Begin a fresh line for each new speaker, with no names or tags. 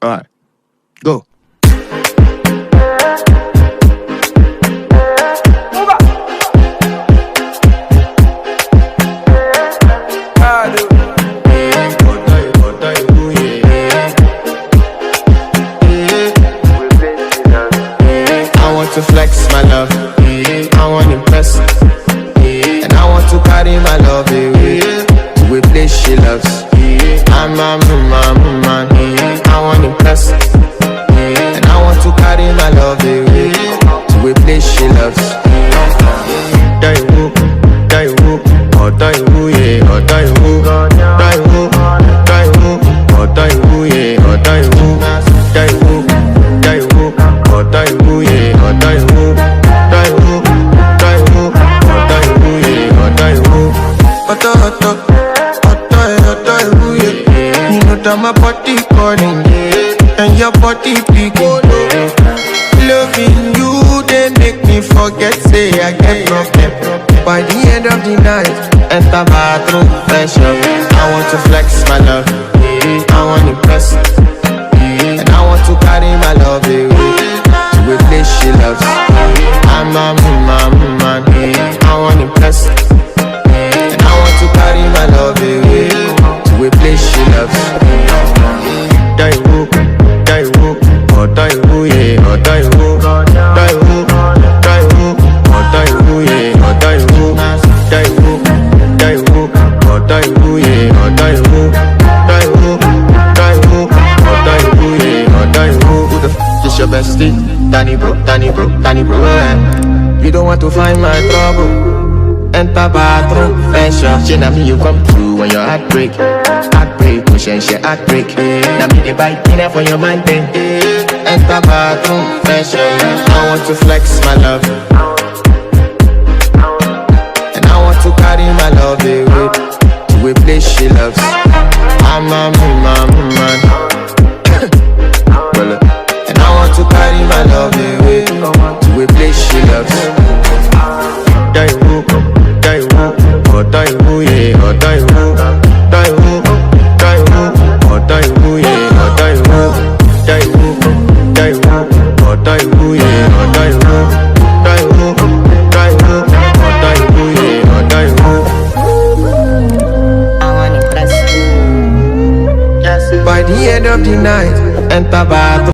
Alright, go. I want to flex my love, I want to impress, and I want to carry my love away to a place she loves. I'm a man, I want to impress, and I want to carry my love away to a place she loves. Daiwu, oh Daiwu, yeah, oh Daiwu, Daiwu, oh Daiwu, yeah, oh Daiwu, Daiwu, oh Daiwu, yeah, oh Daiwu, Daiwu, oh Daiwu, yeah, oh Daiwu. Daiwu, yeah. You know that my body calling, and your body picking. Loving you, they make me forget, say I get problem. By the end of the night, enter bathroom, fresh up. I want to flex my love, I want to impress, and I want to carry my love away to a place she loves. I'm a man, I want to impress, and I want to carry my love away to a place she loves. Daiwu, oh Daiwu, yeah, oh Daiwu, Daiwu, oh Daiwu, yeah, oh Daiwu, Daiwu, oh Daiwu, yeah, oh Daiwu, Daiwu, oh Daiwu, yeah, oh Daiwu. Who the f*** is your bestie? Danny bro, eh? You don't want to find my trouble. Enter bathroom, fresh up. She na me you come through when your heart break, push and she heart break. Now me the bite dinner for your man thing. Enter bathroom, fresh up. I want to flex my love, and I want to carry my love away to a place she loves. I'm a man, and I want to carry my love away to a place she loves. Daiwu, oh Daiwu, yeah, oh Daiwu, Daiwu, oh Daiwu, yeah, oh Daiwu, Daiwu, oh Daiwu, yeah, oh Daiwu, Daiwu, oh Daiwu, yeah, oh Daiwu.
I want to impress.
By the end of the night, enter bathroom.